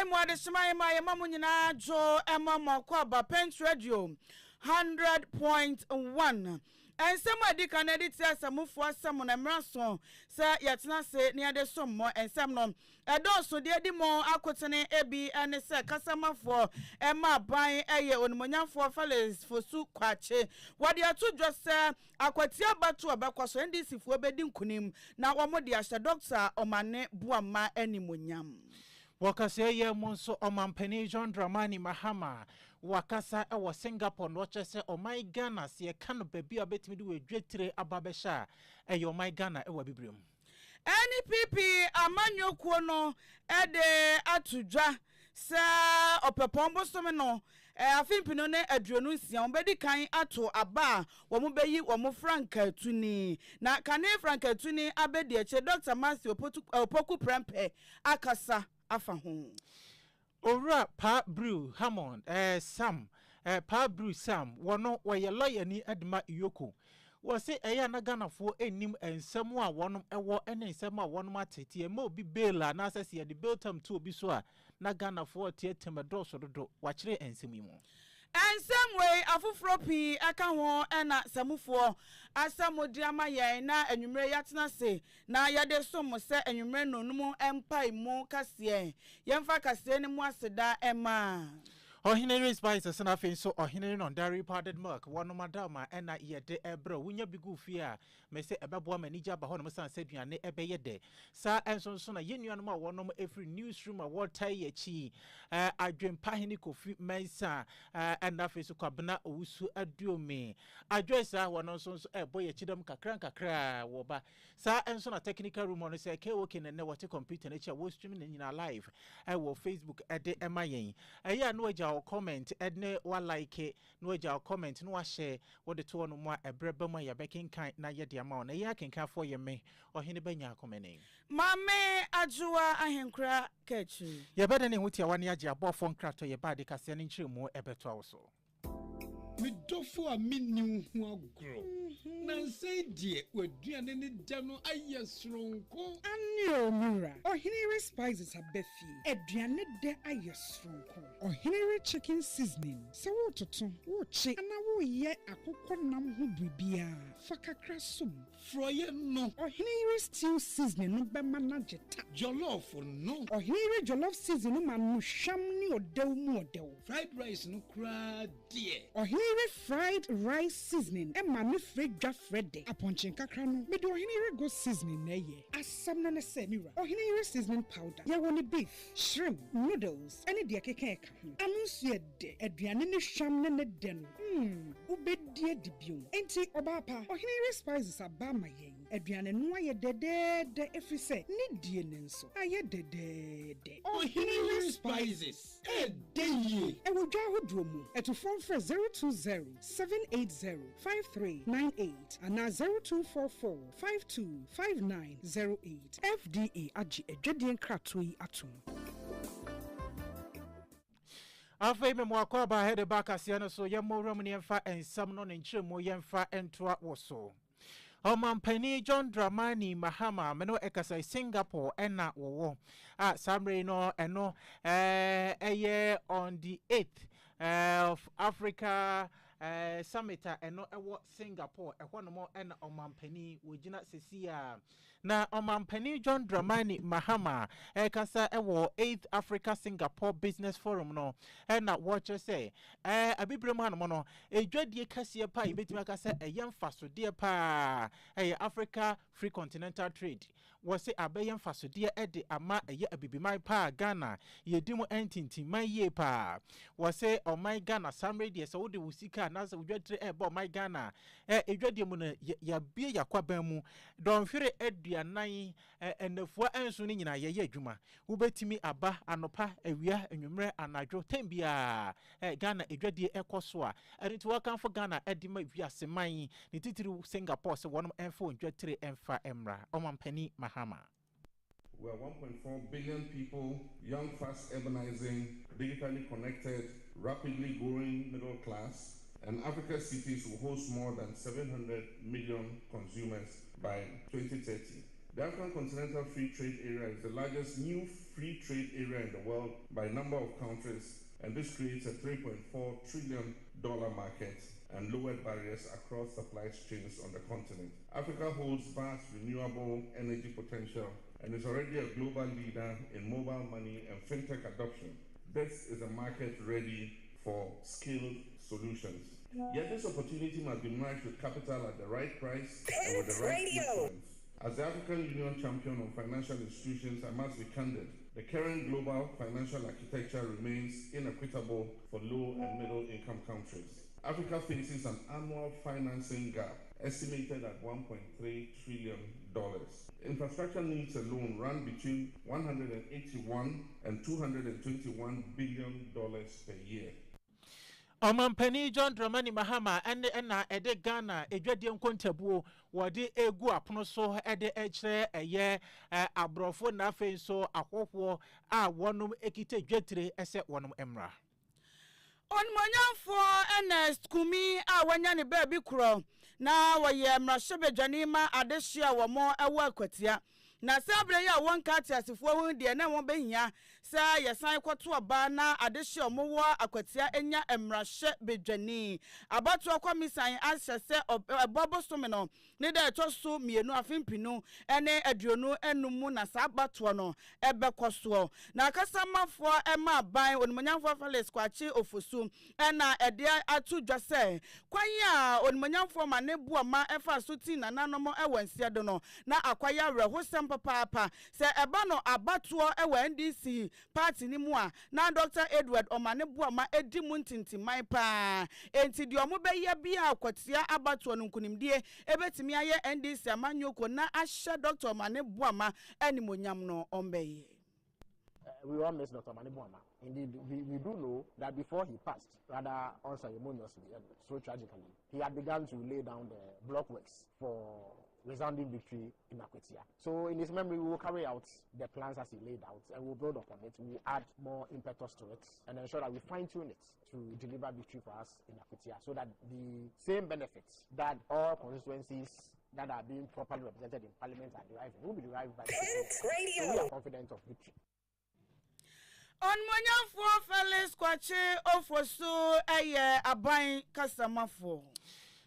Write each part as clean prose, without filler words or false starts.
mo de smai ma ye mamu nyina jo ema mako ba Pent Radio 100.1 ensem adi kan edit asamufo asam na mraso sa yetena se ne ade sommo ensem no edoso de edi mo akotene ebi ene se kasamafo ema ban eye onimonyamfo Felix Fosu Kwache wade atudwo se akwatia batu abakwaso NDC fo bedi nkunim na womode ahye doctor omane buama animonyam wakase ye monso omampani John Dramani Mahama wakasa e wa Singapore no chese o my Ghana se kan baby abetimi de wedwetire ababesha e yo my Ghana e wa bibrem NPP amanyokuo no ede atudwa se opepombo some no afimpino ne aduonu nsia ombedi kan ato aba wo mo beyi wo mo franka tuni na kane franka tuni abedi eche Dr. Matthew Opoku Prempe akasa afa ho Ora pa brew Hammond Sam pa brew Sam wono woye lawyer ni adma iyoko wo se eya na Ganafo enim ensem a wonom ewo ene ensem a wonom atete e ma obi bail na asese ye de bail tam to obi so a na Ganafo tietem doso dodo wakire ensem yi mu ensem we afufro pi aka ho ena samufo asamodi amaye na anwumre yatena se na yade som se anwumre nonum empai mu kase yemfa kase ni mu aseda ema Ohinere spices na fin so ohinere non dairy powdered milk wono madama ena yede ebro wunya bigu fia me se ebebo manija ba hono san seduane ebeye de sa enso so na yenuanom a wonom every newsroom a water ye chi adwempa hini kofi mensa ena fin so kwabena owusu aduome adwesa wono so eboye chidam kakra wo ba sa enso na technical room on se kewoke ne wote computer na cha wo streaming nyina live wo Facebook ede emayen eya no agya comment edne wa like no agya comment no wa share what the two no mo ebreba ma ya bekin kan na ye de ama na ya kenka for ye me ohene banya akomene mame ajua ahenkra kechi ye bede ne hutia wane agya abofo nkrato ye ba de kase ne nchire mu ebeto awoso Midofo a minni hu agro na say die waduane ne da no ayesronko anyo mura ohinere spices abefi aduane de ayesronko ohinere chicken seasoning se wo toto wo chi ana wo ye akokọ nam ho bibia fakakra som froye no ohinere stew seasoning no be manageta jollof no ohinere jollof seasoning ma no hwam ni odew mu odew fried rice no kra die ohinere fried rice seasoning e ma me fredwa frede aponchin kakra no me do ohinere go seasoning na ye asam na se mira ohinere seasoning powder ye woni beef shrimp noodles any de keka eka ho amunsu ede aduane ne hwam ne ne de no ubedi adibio enti obapa ohinere spices abama yen aduane no aye dedede efise ne die ne nso aye dedede ohinere spices edeye e wo dwa hodro mu eto phone for 020-780-5398 and 0244-525908 FDA agi edwedien kratoi atum afei me mwakwa ba hede baka siano so yemo romni emfa ensam no ne nchiremu yemfa entoa woso Omampani John Dramani Mahama meno ekasa Singapore ena wowo samre no eno eye on the 8th of Africa summit eno ewo Singapore ehwonomo ena omampani wogina sesia na omampani John Dramani Mahama ekasa ewo 8th Africa Singapore Business Forum no ena watch say abibrem hanom no edwadie kase pa ibetimi akasa eyemfa so de pa Africa Free Continental Trade was a bayan fasodia ede ama ye abibimai pa Ghana yedimu entinti my ye pa was say on my Ghana some radio so de usika na so dwatre ebo my Ghana edwade mu na ya bie yakwabam don fire aduanan enafua enso ni nyina ye adwuma wobetimi aba anopa awia enwumre anadwo tembia Ghana edwade ekoso a enti wakan for Ghana edima wiaseman ni titiri Singapore so wonum enfo ndwatre emfa emra omampani Mahama. We are 1.4 billion people, young, fast, urbanizing, digitally connected, rapidly growing middle class, and Africa's cities will host more than 700 million consumers by 2030. The African Continental Free Trade Area is the largest new free trade area in the world by number of countries, and this creates a $3.4 trillion market and lowered barriers across supply chains on the continent. Africa holds vast renewable energy potential and is already a global leader in mobile money and fintech adoption. This is a market ready for skilled solutions. Yet this opportunity must be matched with capital at the right price and with the right influence. As the African Union champion of financial institutions, I must be candid. The current global financial architecture remains inequitable for low and middle income countries. Africa faces an annual financing gap estimated at $1.3 trillion. Infrastructure needs alone run between $181 and $221 billion per year. On Pent John Dramani Mahama and Ede Ghana, a Jadian Contabu, Wadi Egu Aponoso, Ede Eche, a year, a brofo nafe so a war, a one ekite jetri, except one emra. On Monyan for Ernest Kumi, a wanyani baby crow. Now, why ye mrashabe janima, adeshia, wa more a work with ya. Na sabre ya one cat as if one dear na one be ya. Sa ya sign kwa to a bana adesha mowa akwatia enya emrashe bejani. Abatu akwa misain asya se bobo stomino. Nida etosu mienu afimpinu ene adrionu enumu na sabatu ano ebe koswo. Na kasama fwa ema bain onimanyamfwa fales kwa chi ofusu ena edia atu jase. Kwa ya onimanyamfwa manebu ama efa suti na nanomo ewensia dono. Na akwaya rehosem papa se ebano abatuo ewe NDC party ni mu a na Dr. Edward Omanebu ama edi mu ntintimai pa enti di omo be ye bia akwatia abatuo no nkunimdie ebetimi aye NDC amanyoko na ahye Dr. Omanebu ama animonyam no ombeye. We all miss Dr. Manibuama. Indeed, we do know that before he passed, rather unceremoniously, so tragically, he had begun to lay down the blockworks for resounding victory in Akwetia. So in his memory, we will carry out the plans as he laid out, and we'll build upon it. We'll add more impetus to it, and ensure that we fine-tune it to deliver victory for us in Akwetia, so that the same benefits that all constituencies that are being properly represented in Parliament are deriving will be derived by the people. So we are confident of victory. On Monyamfo Felix Kwache Ofosu eye aban kasamafo.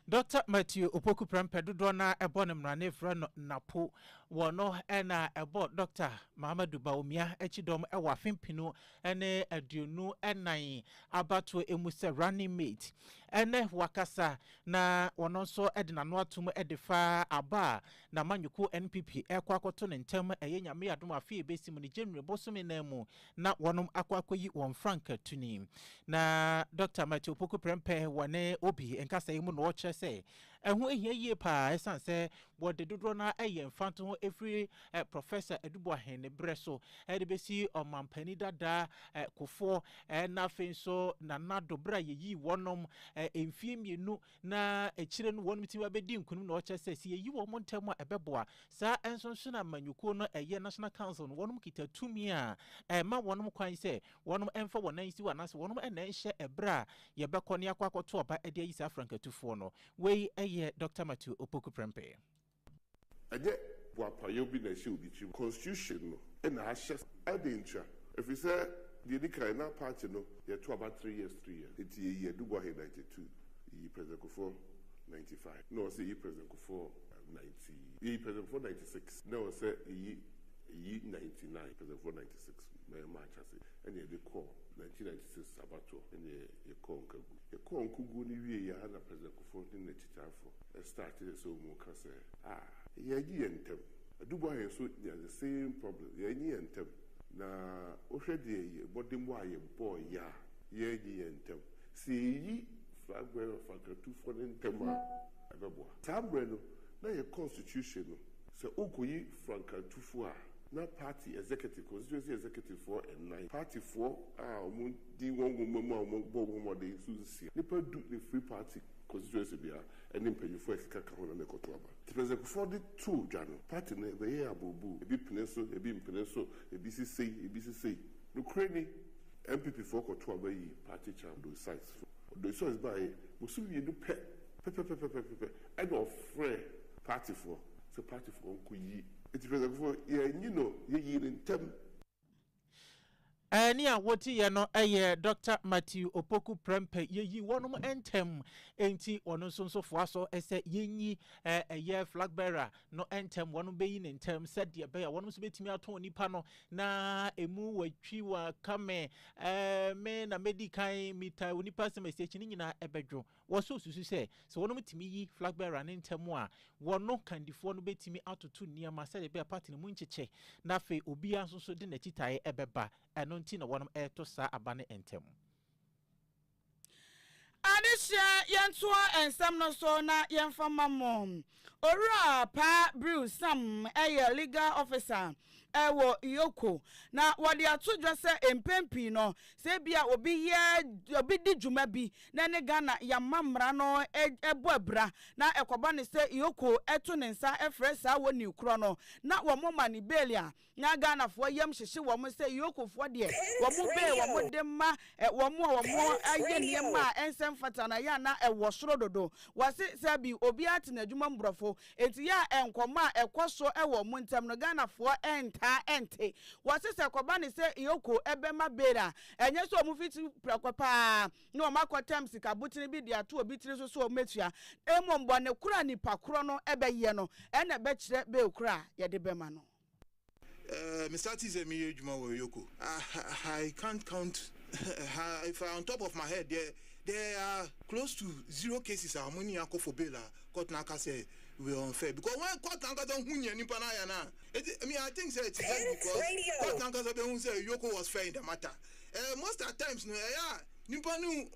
Dr. Matthew Opoku Prempedu Dona Ebonim Rane Frano Napo Wono ena ebo Dr. Mahamadou Baumia Echidom Ewa Fimpinu ene Aduonu enai abato emuse running mate ene wakasa na wono so edina no atum edifa aba na manyuko NPP ekwakoto ne ntem eye nyame adom afi ebesimu ne January bosome na mu na wonom akwakoyi won Frank Tuni na Dr. Matthew Opoku Prempe wone obi enkasa yimu no oche se ehu ehia yie pa esan se wode dodro na eye mfanto ho efri Professor Edubo Ahene Breso edebesi omampani dada kofo na fenso na nado bra yeyi wonom emfie mienu na echire no wonum ti wabedi nkunum na oche se si yeyi wo montem a ebeboa sa ensonso na manyuko no eye National Council no wonum kita tumi a ma wonum kwan se wonum emfa wonan si wanase wonum ena ehye ebra ye bekọ ne akwakoto oba ede yi sa Frank Tufo no we eye Dr. Matthew Opoku Prempe aje wapa yobi na she obi chi constitution no ena ahye adentra if you say the Nika na party no ye to about 3 years it ye Edubo Ahene 92 ye President Kufuor 95 no say ye President Kufuor 90 ye President Kufuor 96 no say ye 99 President Kufuor 96 my match say and ye dey call 1996 abato and ye call nkugu ni wie ya na President Kufuor ni chitafo started so mo ka say ye gi entem Edubo Ahene so the same problem ye ni entem na ohwede ye bodimo aye boy ya ye gi entem si yi flagbearer of Frank Tufo ntem abebo tambre no na ye constitution no se okoyi Frank Tufo a na party executive constituency executive for and 9 party for omo di won omo bo de susi nipa do the free party constituency bia eni mpanyufo ekeka ka hono na ekoto aba President for the two jano party na be ye abobu ebi pineso ebi mpineso ebi sisei no kreni MPP for koto aba yi party cham do sites do so is by musu ye do pe and of free party for so party for ko yi It's for you know, you in tem. Ni a woti ye no Dr. Matthew Opoku Prempe ye wonum entem enti wono so fo aso ese yenyi ye flag bearer no entem wonum beyi ne entem said ye be wonum so betimi ato nipa no na emu watwi wa kame me na medical mita onipa se message ni nyina ebedwo wo so susu se wonum timi yi flag bearer ne entem a wono kandifo no betimi atoto niama said be party ne muncheche na fe obi anso so de na chitae ebeba eno nti na wonum to sa abane entem Adisha yentoa ensam no so na yemfama mom Ora pa brew sam legal officer ewo yoko na wode atodwa se empempi no se bia obi di dwuma bi na ne Ghana ya mamra no ebo abra na ekoba ne se yoko eto ne nsa efresa woni kro no na wo moma ni belia na Ghana fo yam hyehye wo mo se yoko fo de wo mo be wo mo de ma wo mo aye niema ensem fata na ya na ewo soro dodo wase se bi obi ate na dwuma mbrofo enti ya enkoma ekoso ewo mo ntem no Ghana fo ente wase se koba ne se yoko ebema bera enye so mu fiti prekopa na o makotem sika butini bi dia to obi tiri so metua emombo ne kura nipa kro no ebeye no ene be kire be okura ye de bema no Mr. T is a mere Juma Yoko. I can't count. If on top of my head, there are close to 0 cases of money for bail. Court Naka say we're unfair because when Court Naka don't win any panayana. I mean, I think it's just because Court Naka say Yoko was fair in the matter. Most of the times, no, yeah. Nimpanu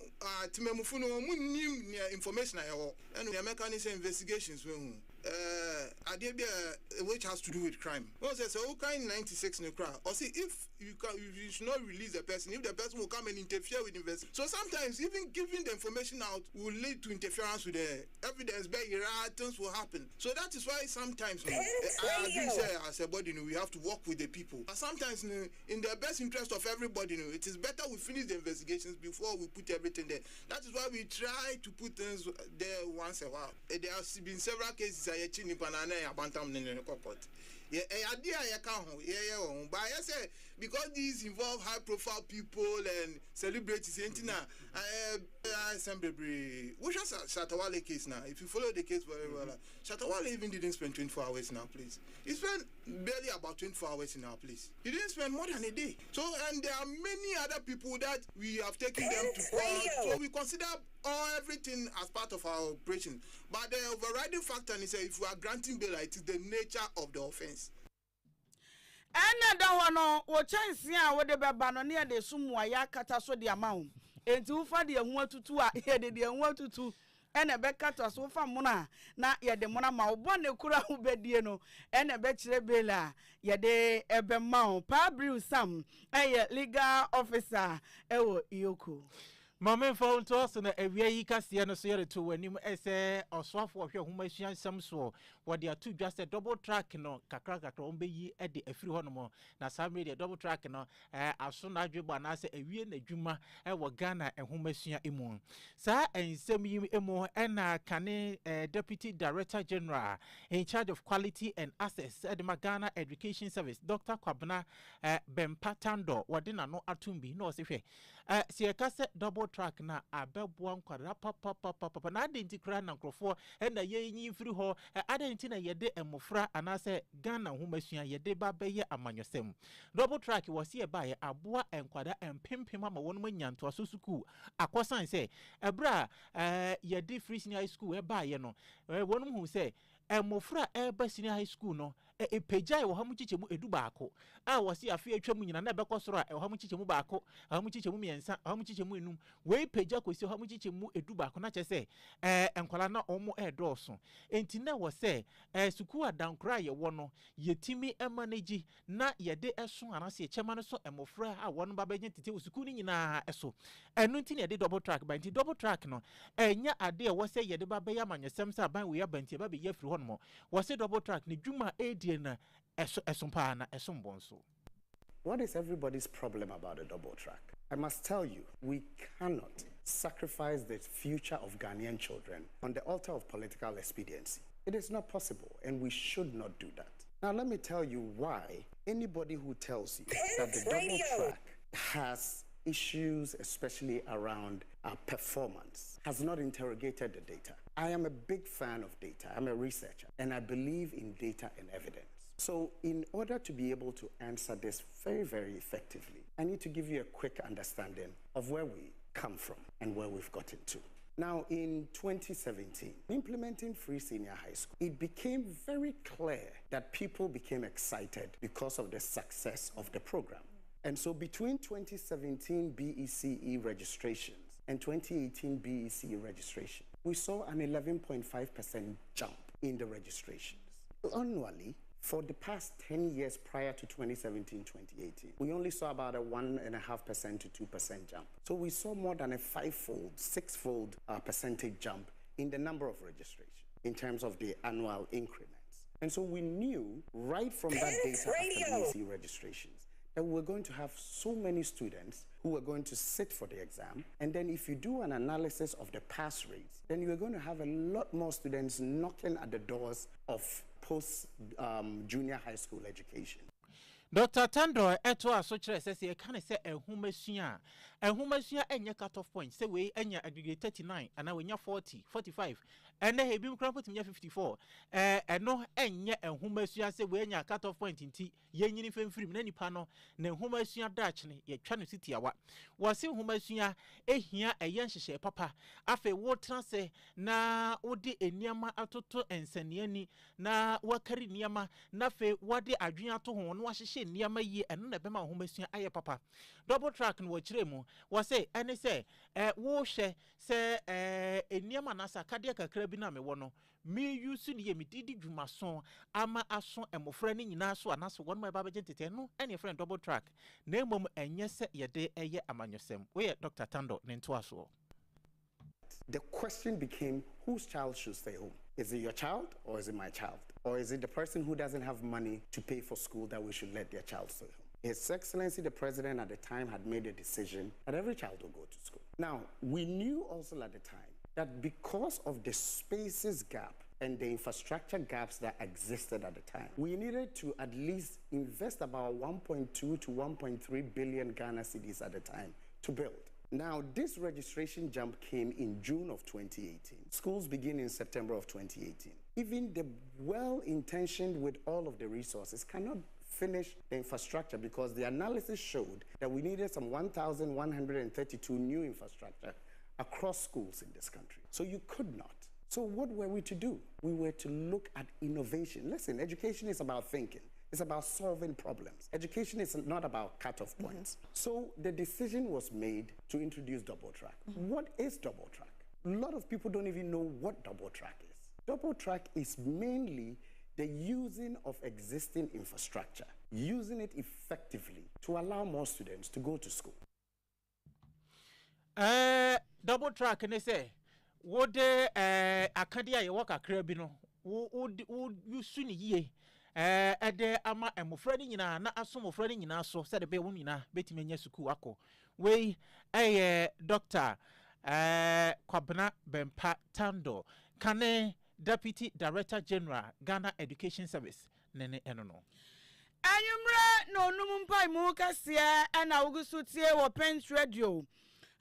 timemufuno munim information ayo and the American investigations which has to do with crime. Well, says so kind 96 no crime. Or see if you should not release the person if the person will come and interfere with investigation. So sometimes even giving the information out will lead to interference with the evidence. Things will happen. So that is why sometimes I agree as a body we have to work with the people. But sometimes in the best interest of everybody, it is better we finish the investigations before we put everything there. That is why we try to put things there once a while. There has been several cases I in Panana Bantam in the court. Yeah, idea I can't. But I say because these involve high profile people and celebrities, which is a Shatawale case now. If you follow the case very well, Shatawale even didn't spend 24 hours in our place. He spent barely about 24 hours in our place. He didn't spend more than a day. So, and there are many other people that we have taken them to court. So we consider everything as part of our operation. But the overriding factor is if we are granting bail, it is the nature of the offense. Ena da hono wo chansi a wo de beba no ne de sumwa ya kata so de amawo enti wo fa de hu atutu a ye de hu atutu ena be kata so fa mona na ye de mona ma wo bone kura wo bedie no ena be kire bela ye de ebe ma pa brew sam legal officer ewo yoko Mama phone to us na ewia yi kase no so yere to wanim ese oswafo hwe homa hia nsam so wode atu dwa se double track no kakra ombe yi e de afiri ho no mo na sam media double track no aso na adwebo na se ewie na dwuma e wo Ghana ehoma hia emu sa ensem yi emu na kane deputy director general in charge of quality and access at the Ghana Education Service Dr. Kwabena Bempatando wode na no atumbi no se hwe se kase double track na abeboa nkwara papa na identikra na nkrofo na yenyi firi ho identity na yede emofra anase Ghana homasua yede ba beye amanyosem double track was here by aboa enkwada empempem ama wonu manyanto aso suku akosan se ebra yede free senior high school e ba ye no wonu hu se emofra eba senior high school no epejai wo hamu chichemu edu baako wasi afi atwam nyina na bekosoro a hamu chichemu baako hamu chichemu miensa hamu chichemu enum we peja kosi hamu chichemu edu baako na chese enkwala na omo edoso enti na wo se suku adankra ye wo no yetimi emanage na yede eso anase echema no so emofra a wono ba benye tete suku ni nyina eso enu nti na yede double track ba nti double track no enya ade wo se yede ba be yamanyesem sa ban we ya banti ba be ya firi ho no wo se double track ni dwuma What is everybody's problem about a double track? I must tell you, we cannot sacrifice the future of Ghanaian children on the altar of political expediency. It is not possible, and we should not do that. Now, let me tell you why anybody who tells you that the double track has issues, especially around performance, has not interrogated the data. I am a big fan of data. I'm a researcher, and I believe in data and evidence. So in order to be able to answer this very, very effectively, I need to give you a quick understanding of where we come from and where we've gotten to. Now, in 2017, implementing free senior high school, it became very clear that people became excited because of the success of the program. And so between 2017 BECE registrations and 2018 BECE registration, we saw an 11.5% jump in the registrations. Annually, for the past 10 years prior to 2017-2018, we only saw about a 1.5% to 2% jump. So we saw more than a 5-fold, 6-fold percentage jump in the number of registrations in terms of the annual increments. And so we knew right from that data after BEC registrations that we were going to have so many students who were going to sit for the exam. And then if you do an analysis of the pass rates, then you're going to have a lot more students knocking at the doors of post-junior high school education. Dr. Tando, eto asochre sese e kan se ehumesua enya cut off point say we enya aggregate 39 ana we nya 40 45 ene he bim kra potim nya 54 eno enya ehumesua say we enya cut off point nti yenyini femfirim na nipa no na ehumesua dach ne ye twa no city awa wo se ehumesua ehia eye nhehye papa afa wo transe na wode eniama atoto ensaniani na wakari niama na fe wode adwen ato ho no ahehye niama yi eno na bema ehumesua aye papa double track no wachire mu wo se ene se wo hwe se eniama na sakade kakra bi na me wo no me use ni ye me didi dwumason ama aso emofra ni nyina so anaso won ma ba beje tete no ene friend double track na emom enye se ye de eye amanyosem we Dr. Tando ne nto aso. The question became, whose child should stay home? Is it your child or is it my child? Or is it the person who doesn't have money to pay for school that we should let their child stay home? His Excellency, the President at the time, had made a decision that every child will go to school. Now, we knew also at the time that because of the spaces gap and the infrastructure gaps that existed at the time, we needed to at least invest about 1.2 to 1.3 billion Ghana cedis at the time to build. Now, this registration jump came in June of 2018. Schools begin in September of 2018. Even the well-intentioned with all of the resources cannot finish the infrastructure because the analysis showed that we needed some 1,132 new infrastructure across schools in this country. So you could not. So what were we to do? We were to look at innovation. Listen, education is about thinking. It's about solving problems. Education is not about cut-off points. So the decision was made to introduce double track. What is double track? A lot of people don't even know what double track is. Double track is mainly the using of existing infrastructure, using it effectively to allow more students to go to school. Double track ne say what akadia ye work akra bi no wo yusu ni ye ede ama emofra ni nyina na asomofra ni nyina so se de be wo nyina betime nya suku akọ we Dr. Kwabena Bempa Tando kane Deputy Director General Ghana Education Service nene eno no Anyumra no numumpai mu kasia na ugusutie wo Pent Radio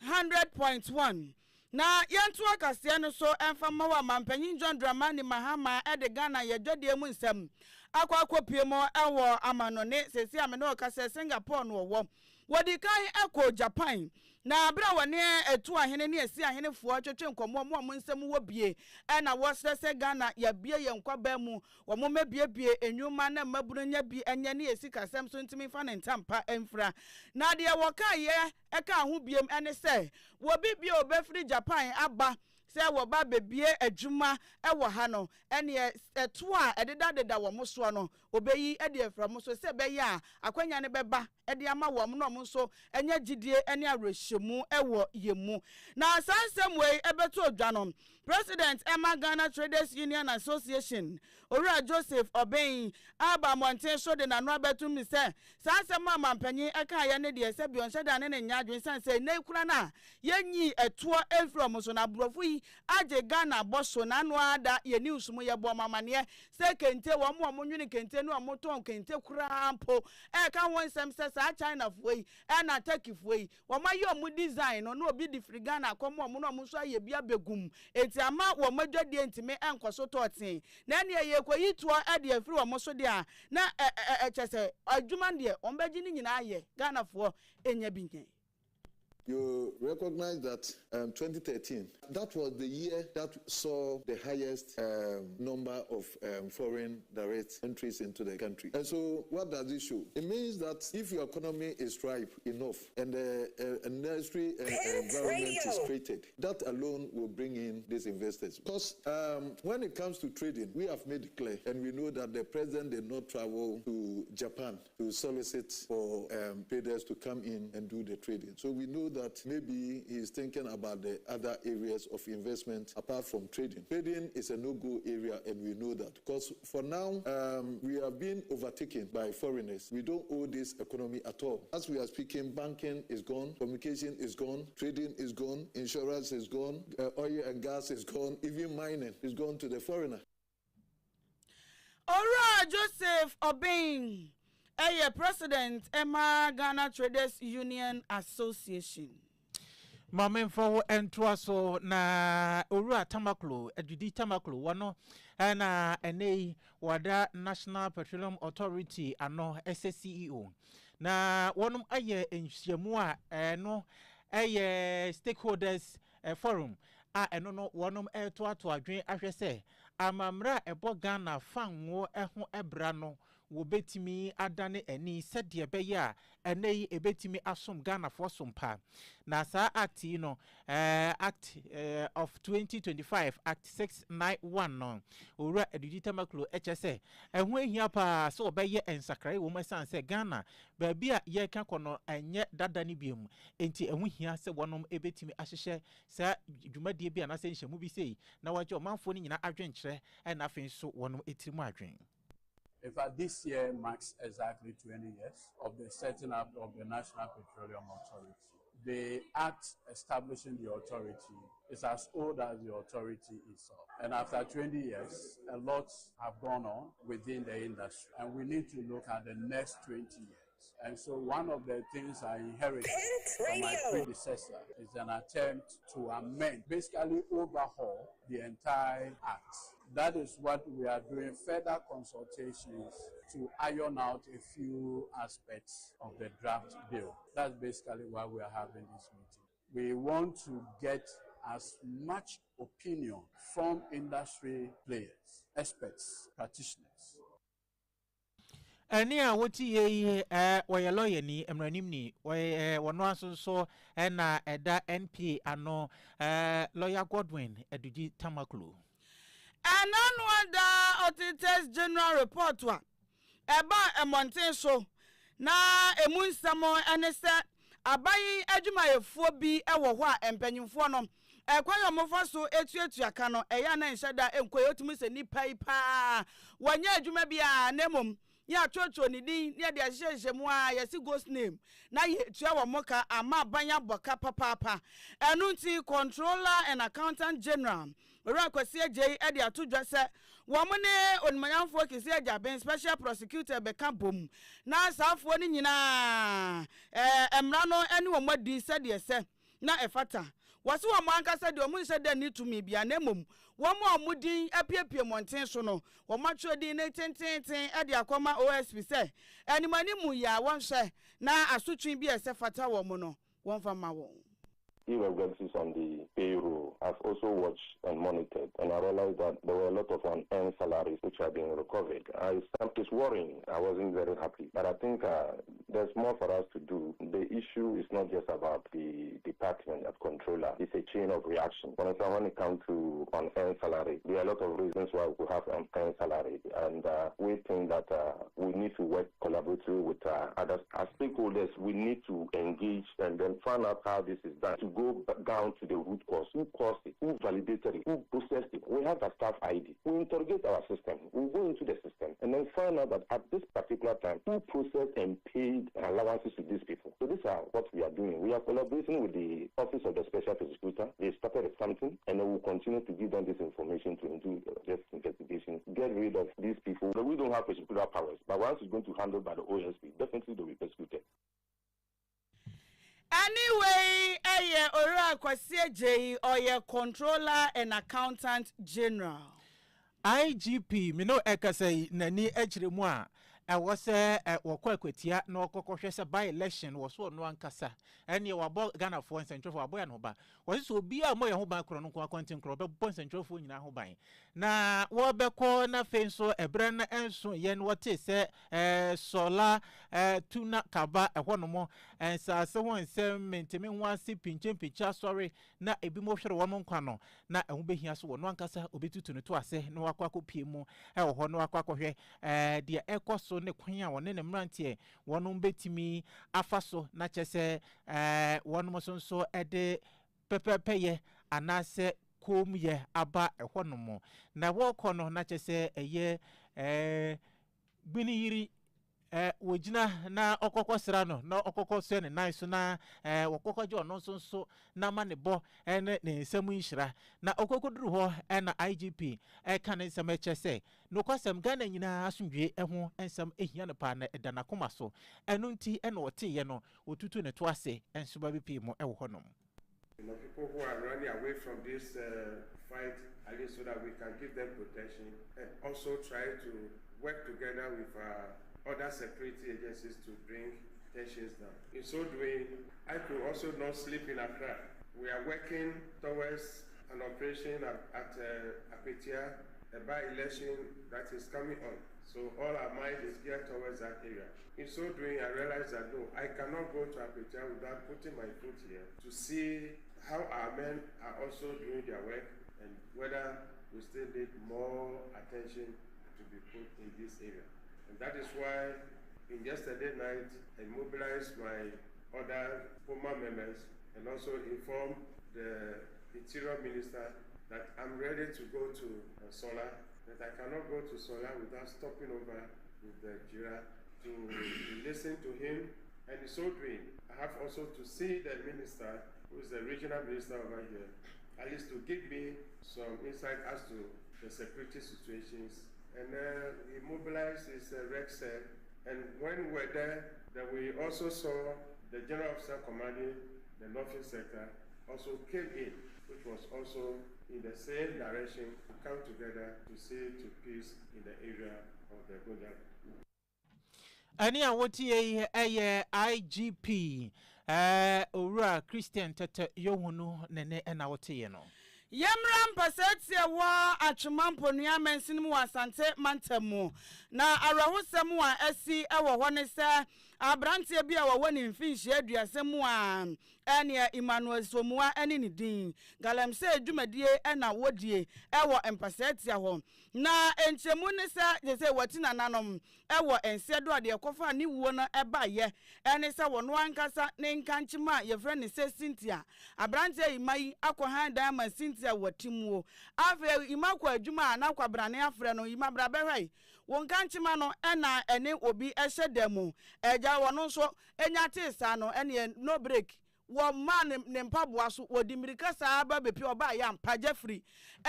100.1 na yantu akasia no so emfama wa mampanyin John Dramani Mahama e de Ghana ye dwade mu nsam akwa mo ewo amanone sesi amene okase Singapore no wo wodi kan eko Japan na abra wone etu ahene ne esi ahene fuo twetwe nkomo mo nsam wo bie e na wo sese Ghana ya bie ye nkwaba mu wo mo mabie enwuma na mabunu nya bi enye ne esi kasem so ntimi fa ne ntampa emfra na de wo ka ye eka ho biem ene se wo bibie obefri Japan aba se wo ba bebie adwuma e wo ha no ene etu a ededa wo mo so no obeyi e de afra mo so se be ya akwanya ne beba e de ama wo mo no mo so enya gidie ene arehemu e wo yemu na sansem we ebeto odwa no President Emma Ghana Traders Union Association Ora Joseph Obey Aba Monte so de na no abetum ni se sanse mama mpanyin aka ya ne de se bi on sheda ne nyadwen sanse na ekura na yenyi eto efrom so na brofo yi age Ghana boso na no ada ye news mu ye bo mamane se kente wo mo nwini kente no mo ton kente kura mpo e ka won sem se sa China fuyi e na Turkey fuyi wo ma ye mu design no obi di free Ghana komo mo no mo so aye bia begum enti ama wo madwade ntime enkoso totin na ne ye koyi to ade afiri wo so de a na chese adwuma de ombeji ni nyina aye Ghana fo enya binyen. You recognize that 2013, that was the year that saw the highest number of foreign direct entries into the country. And so what does this show? It means that if your economy is ripe enough and a necessary environment is created, that alone will bring in these investors. Because when it comes to trading, we have made it clear, and we know that the president did not travel to Japan to solicit for traders to come in and do the trading. So we know that maybe he's thinking about the other areas of investment apart from trading. Trading is a no-go area, and we know that. Because for now, we are being overtaken by foreigners. We don't owe this economy at all. As we are speaking, banking is gone, communication is gone, trading is gone, insurance is gone, oil and gas is gone, even mining is gone to the foreigner. Ora Joseph Obeng, President Emma Ghana Traders Union Association. Mamemfo entwaso na Ora Tamaklo, Edudi Tamaklo, wano na ene wada National Petroleum Authority ano SCEO. Na wanum aye enhyiamua no aye stakeholders forum eno no wanum to adwen ahwe se amamra ebo Ghana fanwo ho ebra no wo betimi adane ani sede beye a enei ebetimi asom Ghana for sompa na sa act no act of 2025 act 691 no ora edudita maklo hse ehun ehia pa so obeye ensakrai wo masan se Ghana ba bia ye ka kono enye dada ni biom enti ehun hia se wonom ebetimi ahyehye sa dwumadie bia na se nhyamu bi sei na waje omanfo ni nyina adwenkyere na afin so wonom etirimu adwen. In fact, this year marks exactly 20 years of the setting up of the National Petroleum Authority. The act establishing the authority is as old as the authority itself. And after 20 years, a lot have gone on within the industry. And we need to look at the next 20 years. And so one of the things I inherited from my predecessor is an attempt to amend, basically overhaul the entire act. That is what we are doing, further consultations to iron out a few aspects of the draft bill. That's basically why we are having this meeting. We want to get as much opinion from industry players, experts, practitioners. Eni a woti ye we lawyer ni emranim ni we wono asonso na eda NPA ano lawyer Godwin Eduji Tamaklo. Ananwa da Auditor's General Report wa eba emonten so na emunsamo ene se abayi adwumayefo bi ewo ho a empanyimfo no ekwayo mofo so etuetu aka no eya na nhyeda enkoyotumi se nipa ipa wanya adwuma bia nemom ya chocho ni din ya de ahyehye mu a yesi ghost name na ye tua wo moka ama banya boka papa enu nti Controller and Accountant General Ora kwasi agye e de atodwa se wo mo ne onmanyanfo kisi agya ben Special Prosecutor beka bom na asafo ni nyina emra no ene wo madi se de se na efata wase wo mo ankasa de o mu nse de ni tumi bia na mom wo mo amudin apiepie monten so no wo matwodi na tententen e de akoma OSP se animani mu ya won hwe na asotwen bi ese fata wo mo no won fa ma wo. Irregularities on the payroll. I've also watched and monitored, and I realized that there were a lot of unearned salaries which are being recovered. It's worrying. I wasn't very happy, but I think there's more for us to do. The issue is not just about the department of controller. It's a chain of reaction. When it comes to on-earned salary, there are a lot of reasons why we have on-earned salary, and we think that we need to work collaboratively with others. As stakeholders, we need to engage and then find out how this is done, to go down to the root cause. Who caused it? Who validated it? Who processed it? We have a staff ID. We interrogate our system. We go into the system and then find out that at this particular time, who processed and paid allowances to these people. So these are what we are doing. We are collaborating with the Office of the Special Prosecutor. They started something, and then we'll continue to give them this information to do this investigation, get rid of these people. So we don't have particular powers, but once it's going to handle by the OSP, definitely they will be persecuted. Anyway, Ora Kwasiye or your controller and accountant general. IGP, me no ekase nani ejire mu a ɛwɔ sɛ wɔkɔ akwatia na ɔkɔkɔhwɛ sɛ by election wɔ so no ankasa ɛne wɔabɔ Ghana for nsɛntwɛfo abɔ ya no ba wɔse so obi a mo yɛ ho ban korɔ no ko akɔnten korɔ bɛbɔ nsɛntwɛfo nyina ho ban na wɔbɛkɔ na fe nso ɛbrɛ na enso yɛ no wɔte sɛ sola tuna kaba ɛhɔ no mo nsase ho nsɛm mentemi ho ase pinchempicha sorry na ebi mo hwere wɔn nkwa no na ɛho behia so wɔ no ankasa obetutu no to ase na wakɔ akɔpie mu ɛwɔ hɔ no wakɔ akɔhwɛ deɛ ɛkɔ so ne kwan a wɔne ne mmeranteɛ wɔnom betimi afa so na kyɛ sɛ wɔnom so nso ɛde pɛpɛpɛyɛ anaasɛ komyɛ aba ɛhɔ no mo na wɔkɔ no na kyɛ sɛ ɛyɛ biniyiri wojina na okoko sra no na okoko so ne nan so na okoko je ono so na ma ne bo ne nsam nhira na okoko duru ho na IGP ka ne nsam eche se no kwasam Ghana nyina asomdwe ho nsam ehia ne pa na eda na koma so enu nti na ote ye no otutu ne to ase enso ba bi mo ewo honom. The people who are running away from this fight, at least so that we can give them protection and also try to work together with other security agencies to bring tensions down. In so doing, I could also not sleep in Accra. We are working towards an operation at Apetia, a by-election that is coming on. So all our mind is geared towards that area. In so doing, I realized that no, I cannot go to Apetia without putting my foot here to see how our men are also doing their work and whether we still need more attention to be put in this area. And that is why in yesterday night, I mobilized my other former members and also informed the Interior Minister that I'm ready to go to Sola, that I cannot go to Sola without stopping over with the Jira to listen to him. And in so doing, I have also to see the minister, who is the regional minister over here, at least to give me some insight as to the security situations. And he mobilized his rec cell, and when we were there, then we also saw the General Officer commanding the northern sector also came in, which was also in the same direction to come together to see to peace in the area of the Gonja. Ani awoti IGP Owura Christian Tete Yohunu nene na wote ye no. Yemram pasetia wa atwemampo nua mensinim wa asante mantamu na arawusem wa asi ewo hone se abrante bia wa woni mfinhie aduasem a ene Emmanuel Somua ene ne din galamse adwumadie na wodie ewo empasetia ho na enchemu ne se watina nanom ewo ensedo ade ekofa ne wuo no ebaye ene se wono ankasa ne nkanchima ye frɛ ne se Cynthia abrante imai akohan diamond Cynthia watimuo afa imakwa adwuma na kwabrane afrɛ no imabra behwai won kanchima no ena ene obi ehye demu eja wono so enyate sa no ene no break wo man ne mpaboa so wodi mirika saa ba bepi oba ya mpaje free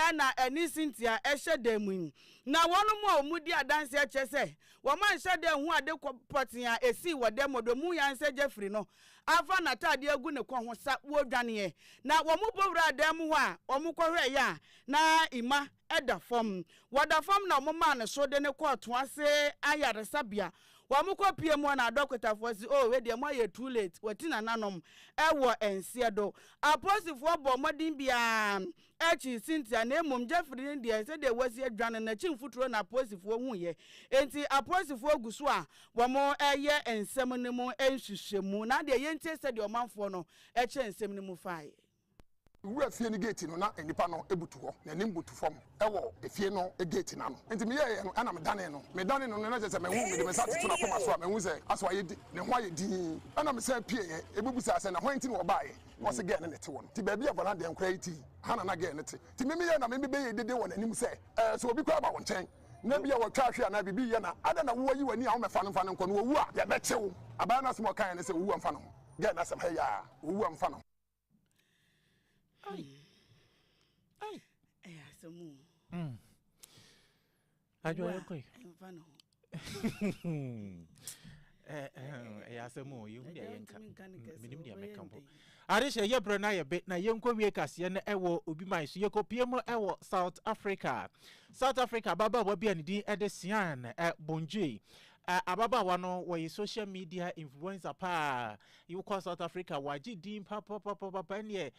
ena eni Cynthia ehye demu na wono mu a omudi adanse eche se wo man hye de hu ade potia esi wode modomu ya nse jefree no afa na tade agu ne ko ho sa wo dwane na wo mu bowura adam ho a wo mu kohwe ya na ima eda fom wada fom na mo man so de ne ko to ase ayaresabia Wamuko PM1 na doctor for si oh we de mo ye too late watina nanom ewo ense do aposifo bo modin bia echi Cynthia na emom Jeffrey de se de wasi adwane na chimfuturo na aposifo hu ye enti aposifo guso a wo mo eye ensem ne mu enhwehwemu na de ye ntie se de omanfo no eche ensem ne mu fae we fie ni gate no na enipa no ebutu ho na nim butu fom ewo efie no gate na no enti me ye no ana me dane no na je se me hu me de me sa tutu na koma so a me hu se aso aye di ne ho aye di ana me se pie ye ebubusa se na ho enti no ba ye o se ge ne te won ti ba bia fana de nkra iti hana na ge ne te ti me ye na me be ye dede won anim se so obi kwa ba won chen na bia wo twa hwe na bibi ye na ada na wo yi wani a wo me fa no nko no wu a ye be chew aba na se mo kan ne se wu amfa no ge na se ha ya wu amfa no Ay. Asamu. Ajo yakoi. Mfano. Asamu you dia yenka. Minim dia mekambo. Arisha ye bro na ye bit na yenko wie kase na ewo obi man so yekopiem ewo South Africa. South Africa baba wa bia ne din edesian bonje. Ababa wano wa social media influencer pa you call South Africa waji din pa ne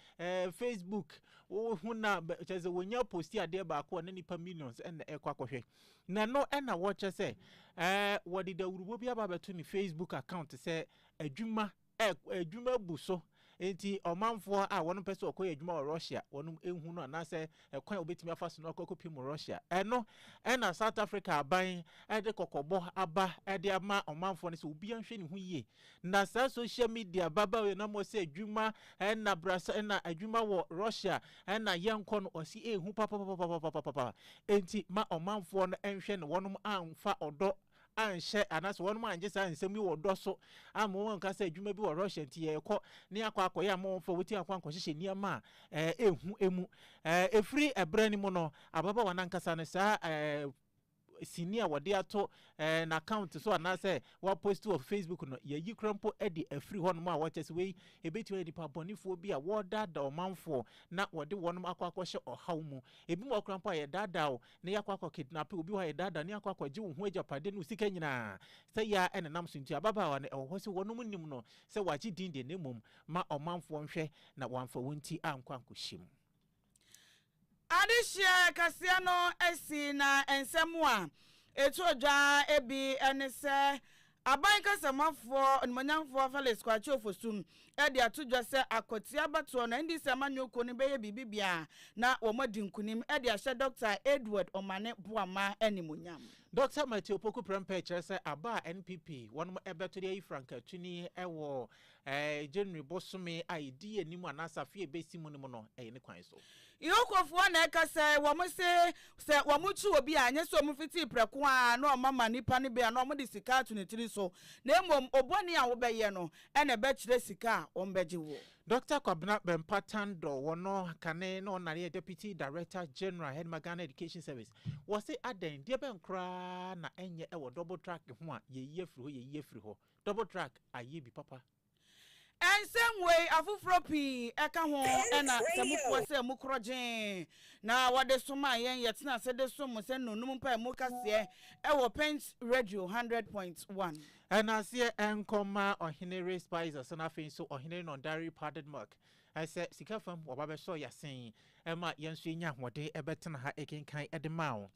Facebook huna cheze wonya posti ade ba ko na nipa millions na ekwakohwe na no na watch say wodi da urubo bia ba beto ni Facebook account say adwuma buso enti omanfo a wono pese okoye adwuma wa Russia wono ehunu no na say kwan obetimi afaso no akokopi mu Russia eno na South Africa ban de kokobo aba de ama omanfo ne se obi anhwe ne hu yie na sa social media baba we na mo say adwuma na brasa na adwuma wo Russia na yenko no osi ehu papa enti ma omanfo no enhwe ne wono amfa odo anshe anaso wonu manje sa nsemi wo doso amu won ka sa adwuma bi wo Russia nti ye ko ne akwa ya mo fo woti akwa hyehyɛ niam ehu emu efri ebrani mu no ababa wanankasa ne sa senior wode ato na account so anase wa post of Facebook no ye yikrampo edi afri hono ma watches we ebetu edi pa bonifo bi a woda da omanfo na wode wonom akwakɔhye ɔhawmu ebi mo krampo ye dada o na yakwakɔ kidnap obi wa ye dada ne akwakɔ gye wo hu agapade no sika nyina sɛ ya enenam so ntu ababa wa ne ɛwɔ se wonom nim no sɛ wagye din de ne mum ma omanfo nhwɛ na wamfa wonti ankwankohyim Adishia Kasiano esi na ensemu a etu odwa ebi ene se aban kasamafo onmanyamfo Felix Kwacho sum e de atodwa se akotia bato na ndi se manyoko ne beye bibibia na wo madi nkunim e de ahye Dr. Edward Omane Boama animunyam Dr. Matthew Poku Prempe se aba NPP wonum ebeto de Franka tuni ewo January bosome ID animu anasa fie besimu no no ne kwan so Yokofo na eka se wo mo se wo mo tu obi a anye so mo fiti preko a na o mama nipa ne be a na o mo de sika to ne tiri so na emom oboni a wo be ye no e na be kire sika o mbeje wo Dr. Kwabena Bempatando wono kane no nare Deputy Director General Head Magana Education Service was say aden de ben kra na enye e wo double track ho a ye firi ho double track aye bi papa and same way afufro pi eka ho ena semufo se mukrogen na wade soma yen yetina se de som se nonum pa mu kase e wo Pent Radio 100.1 and asie enkoma ohinere spices na afin so ohinere non dairy powdered milk I said sika fam wo ba be so yasen e ma yenso nya hode e betena ha ekenkan e de mawo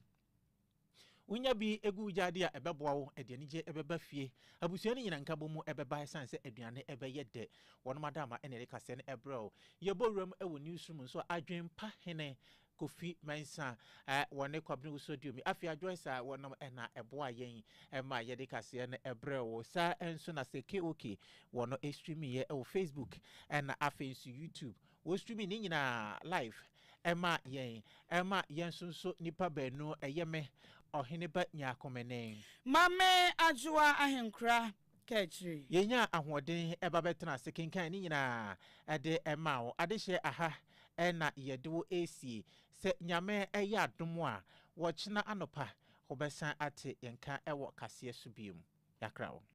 Unya bi egu jade a ebeboa wo ede nige ebeba fie abusuani nyina nka bomu ebeba sanse aduane ebeye de wono madama ene rekase ne ebrel yeborum ewo newsroom so adwenpa hene Kofi Mensa wone kwabne sodium afia Joyce wonom ena eboa yen ema ye de kase ne ebrel wo sa enso na seke okay wono stream ye o Facebook ena afensu YouTube wo stream ni nyina live ema yen so nipa benu eyeme Ohineba nyakomene Mame ajua ahenkra kechiri yenya ahoden eba betena sekenkan ni nyina ede emao adehye aha ena yedewo esi se nyame eya adom a wo chena anopa obesan ate yenka ewo kase subiem yakrawo